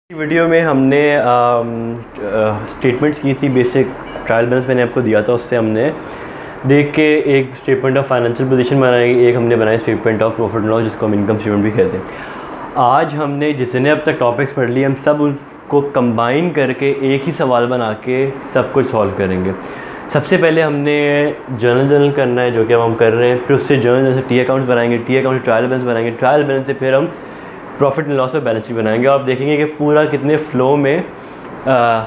Video में हमने statements की थी। बेसिक ट्रायल बैलेंस मैंने आपको दिया था, उससे हमने देख के एक स्टेटमेंट ऑफ फाइनेंशियल पोजीशन बनाई, एक हमने बनाई statement of profit and loss, जिसको हम इनकम स्टेटमेंट भी कहते हैं। आज हमने जितने अब तक टॉपिक्स पढ़ लिए हम सब उनको कंबाइन करके एक ही सवाल बना के सब कुछ सॉल्व करेंगे। सबसे पहले हमने जर्नल करना है, जो कि हम कर रहे हैं। फिर उससे जर्नल से टी अकाउंट्स बनाएंगे, टी अकाउंट से ट्रायल बैलेंस बनाएंगे, ट्रायल बैलेंस से फिर हम प्रॉफिट एंड लॉस और बैलेंस शीट बनाएंगे। और आप देखेंगे कि पूरा कितने फ़्लो में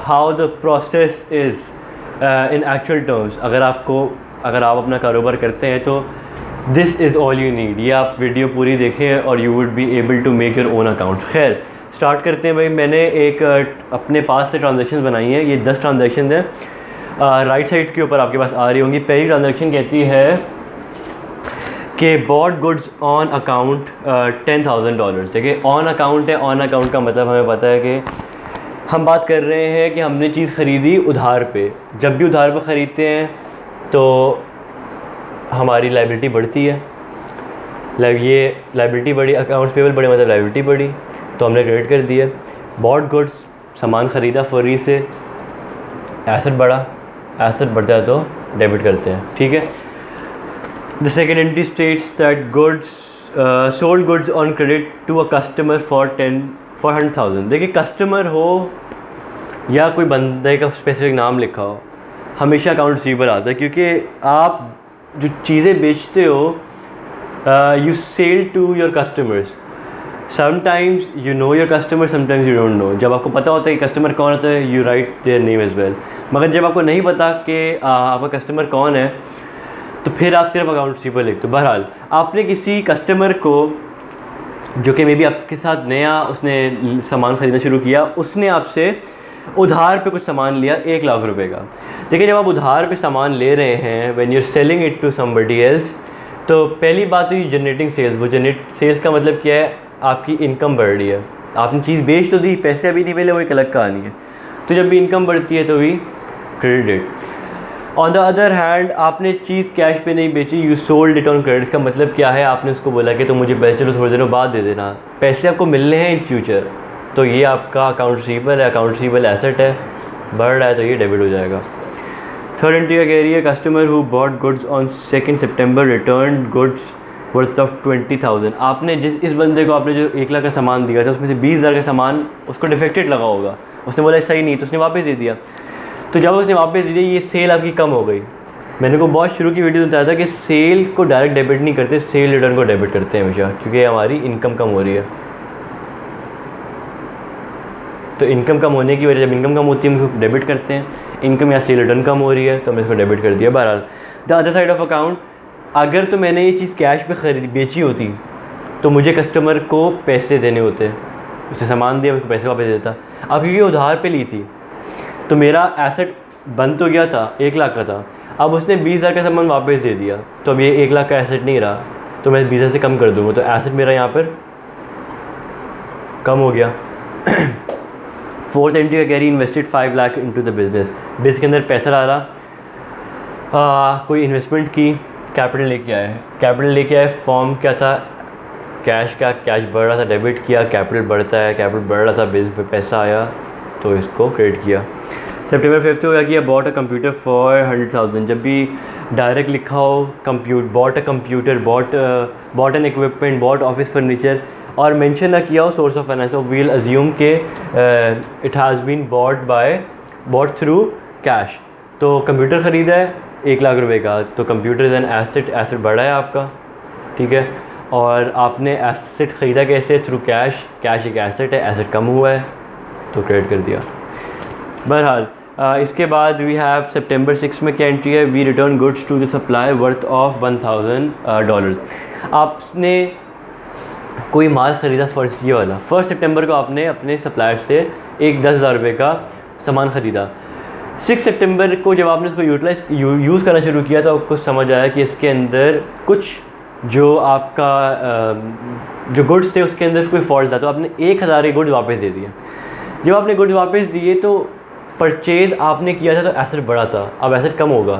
how the process is in actual terms. अगर आप अपना कारोबार करते हैं तो this is all you need. ये आप वीडियो पूरी देखें और you would be able to make your own account. खैर स्टार्ट करते हैं भाई। मैंने एक अपने पास से ट्रांजेक्शन बनाई हैं। ये 10 ट्रांजेक्शन हैं, राइट साइड के ऊपर आपके पास आ रही होंगी। पहली ट्रांजेक्शन कहती है कि बॉट गुड्स ऑन अकाउंट $10,000। देखिए ऑन अकाउंट है, ऑन अकाउंट का मतलब हमें पता है कि हम बात कर रहे हैं कि हमने चीज़ ख़रीदी उधार पे। जब भी उधार पे ख़रीदते हैं तो हमारी लायबिलिटी बढ़ती है। ये लायबिलिटी बढ़ी, अकाउंट्स पेबल बढ़े मतलब लायबिलिटी बढ़ी, तो हमने क्रेडिट कर दिया। बॉट गुड्स, सामान ख़रीदा फौरी से, एसेट बढ़ा, एसेट बढ़ता है तो डेबिट करते हैं, ठीक है। The second entry states that sold goods on credit to a customer for 100,000। देखिए कस्टमर हो या कोई बंदे का स्पेसिफिक नाम लिखा हो, हमेशा अकाउंट रिसीवेबल आता है, क्योंकि आप जो चीज़ें बेचते हो you sell to your customers. Sometimes you know your customer, sometimes you don't know. जब आपको पता होता है कि कस्टमर कौन होता है, you write their name as well. मगर जब आपको नहीं पता कि आपका कस्टमर कौन है तो फिर आप सिर्फ अकाउंट रिसीवेबल लिखते हो। बहरहाल आपने किसी कस्टमर को, जो कि मे बी आपके साथ नया उसने सामान ख़रीदना शुरू किया, उसने आपसे उधार पे कुछ सामान लिया 1 लाख रुपए का। देखिए जब आप उधार पे सामान ले रहे हैं, when you are selling it to somebody else, तो पहली बात तो ये जनरेटिंग सेल्स। वो सेल्स का मतलब क्या है, आपकी इनकम बढ़ रही है। आपने चीज़ बेच तो दी, पैसे अभी नहीं मिले, वो एक अलग कहानी है। तो जब भी इनकम बढ़ती है तो भी credit. On the other hand आपने चीज़ कैश पे नहीं बेची, you sold it on credit. का मतलब क्या है, आपने उसको बोला कि तो मुझे पैसे चलो थोड़ी देर बाद दे देना, पैसे आपको मिलने हैं इन फ्यूचर, तो ये आपका अकाउंट रिसीवेबल है। अकाउंट रिसीवेबल एसेट है, बढ़ रहा है तो ये डेबिट हो जाएगा। थर्ड एंट्री क्या कह रही है, customer who bought goods on 2 September return goods worth of 20,000। आपने इस बंदे को आपने जो 1 लाख का सामान दिया था, उसमें से 20,000 का सामान उसको डिफेक्टेड लगा होगा, उसने बोला सही नहीं, तो उसने वापस दे दिया। तो जब उसने वापस दे दिया, ये सेल आपकी कम हो गई। मैंने को बहुत शुरू की वीडियो में बताया था कि सेल को डायरेक्ट डेबिट नहीं करते, सेल रिटर्न को डेबिट करते हैं हमेशा, क्योंकि हमारी इनकम कम हो रही है। तो इनकम कम होने की वजह, जब इनकम कम होती है हम इसको डेबिट करते हैं। इनकम या सेल रिटर्न कम हो रही है तो हमने इसको डेबिट कर दिया। बहरहाल the other side of account, अगर तो मैंने ये चीज़ कैश पे बेची होती तो मुझे कस्टमर को पैसे देने होते, उसने सामान दिया, उसको पैसे वापस देता। अब क्योंकि उधार पे ली थी तो मेरा एसेट बन तो गया था, 1 लाख का था। अब उसने 20,000 का सामान वापस दे दिया, तो अब ये 1 लाख का एसेट नहीं रहा, तो मैं 20,000 से कम कर दूँगा, तो एसेट मेरा यहाँ पर कम हो गया। फोर्थ एंट्री का carry invested 5 lakh into the business के अंदर पैसा डाला, कोई इन्वेस्टमेंट की, कैपिटल लेके आए। कैपिटल लेके आए, फॉर्म क्या था, कैश का, कैश बढ़ रहा था, डेबिट किया, कैपिटल बढ़ता है, कैपिटल बढ़ रहा था, बिजनेस पे पैसा आया तो इसको क्रेडिट किया। सितंबर 5 को क्या किया, बॉट अ कंप्यूटर फॉर 100,000। जब भी डायरेक्ट लिखा हो bought a computer, bought an equipment, bought office furniture, और मेंशन ना किया हो सोर्स ऑफ फाइनेंस, तो वील अज्यूम के it has been bought through cash. तो कंप्यूटर ख़रीदा है 1 लाख रुपए का, तो computer is an asset, asset बढ़ा है आपका, ठीक है। और आपने एसेट ख़रीदा कैसे, थ्रू कैश, कैश एक एसेट है, एसेट कम हुआ है तो क्रेडिट कर दिया। बहरहाल इसके बाद वी हैव सितंबर 6 में क्या एंट्री है, we return goods to the supplier worth of $1,000। आपने कोई माल ख़रीदा फर्स्ट ये वाला, 1 सितंबर को आपने अपने सप्लायर से एक 10,000 रुपये का सामान ख़रीदा। 6 सितंबर को जब आपने इसको यूज़ करना शुरू किया तो आपको समझ आया कि इसके अंदर कुछ जो आपका जो गुड्स थे उसके अंदर कोई फॉल्ट था, तो आपने 1,000 के गुड्स वापस दे दिए। जब आपने गुड्स वापस दिए तो परचेज़ आपने किया था तो एसेट बढ़ा था, अब एसेट कम होगा।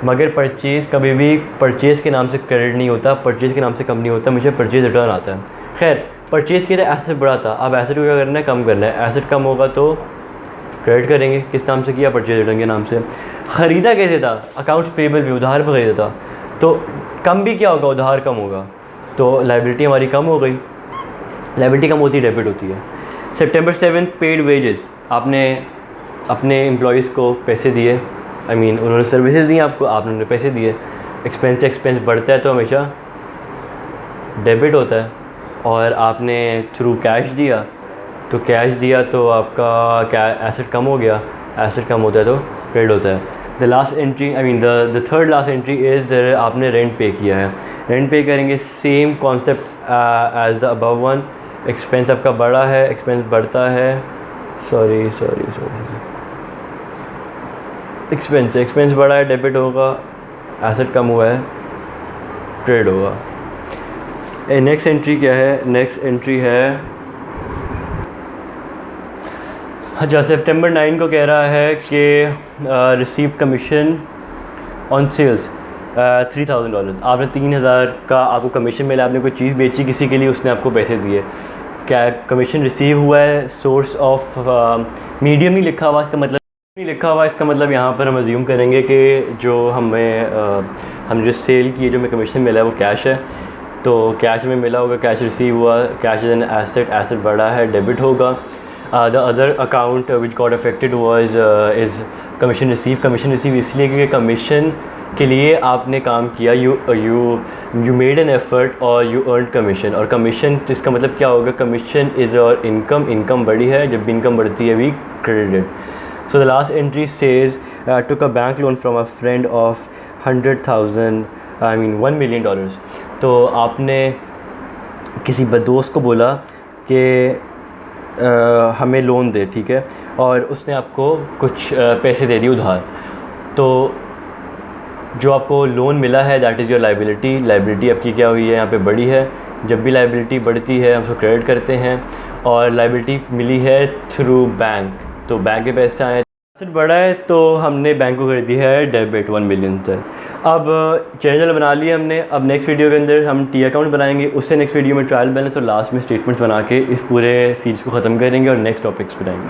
मगर परचेज़ कभी भी परचेज़ के नाम से क्रेडिट नहीं होता, परचेज़ के नाम से कम नहीं होता, मुझे परचेज़ रिटर्न आता है। खैर परचेज़ किया था, एसेट बढ़ा था, अब एसेट को क्या करना है, कम करना है। एसेट कम होगा तो क्रेडिट करेंगे, किस नाम से किया, परचेज रिटर्न के नाम से। ख़रीदा कैसे था, अकाउंट्स पेबल भी, उधार पर ख़रीदा था, तो कम भी क्या होगा, उधार कम होगा, तो लाइबिलिटी हमारी कम हो गई। लाइबिलिटी कम होती है, डेबिट होती है। सितंबर 7 पेड वेजेस, आपने अपने एम्प्लॉयज़ को पैसे दिए, उन्होंने सर्विसेज दी आपको, आपने उन्हें पैसे दिए। एक्सपेंस से एक्सपेंस बढ़ता है तो हमेशा डेबिट होता है, और आपने थ्रू कैश दिया तो आपका क्या एसेट कम हो गया, एसेट कम होता है तो क्रेडिट होता है। The last entry the third last entry is आपने रेंट पे किया है। रेंट पे करेंगे, same concept as the above one. Expense आपका बड़ा है, एक्सपेंस बढ़ता है, एक्सपेंस बड़ा है, डेबिट होगा, एसेट कम हुआ है, ट्रेड होगा। नेक्स्ट एंट्री क्या है, नेक्स्ट एंट्री है, अच्छा सितंबर 9 को कह रहा है कि रिसीव कमीशन ऑन सेल्स $3000। आपने 3000 का आपको कमीशन मिला, आपने कोई चीज़ बेची किसी के लिए, उसने आपको पैसे दिए, क्या कमीशन रिसीव हुआ है। सोर्स ऑफ मीडियम नहीं लिखा हुआ, इसका मतलब नहीं लिखा हुआ, इसका मतलब यहाँ पर हम अज्यूम करेंगे कि जो हम जो सेल की, जो हमें कमीशन मिला है वो कैश है, तो कैश में मिला होगा, कैश रिसीव हुआ, cash is an asset, asset बढ़ा है, डेबिट होगा। The other account which got affected was is commission receive इसलिए क्योंकि कमीशन के लिए आपने काम किया, यू मेड एन एफर्ट और यू अर्न कमीशन। और कमीशन तो इसका मतलब क्या होगा, कमीशन इज़ और इनकम बढ़ी है, जब भी इनकम बढ़ती है we credited. So the last entry says took a bank loan from a friend of $100,000 $1 million। तो आपने किसी दोस्त को बोला कि हमें लोन दे, ठीक है, और उसने आपको कुछ पैसे दे दिए उधार, तो जो आपको लोन मिला है दैट इज़ योर लाइबिलिटी आपकी क्या हुई है, यहाँ पे बड़ी है। जब भी लाइबिलिटी बढ़ती है हम उसको क्रेडिट करते हैं, और लाइबिलिटी मिली है थ्रू बैंक, तो बैंक के पैसे आए, एसेट बढ़ा है तो हमने बैंक को कर दिया है डेबिट 1 मिलियन तक। अब चैनल बना लिया हमने, अब नेक्स्ट वीडियो के अंदर हम टी अकाउंट बनाएंगे, उससे नेक्स्ट वीडियो में ट्रायल बैलेंस और लास्ट में स्टेटमेंट्स बना के इस पूरे सीरीज़ को ख़त्म करेंगे और नेक्स्ट टॉपिक्स बनाएंगे।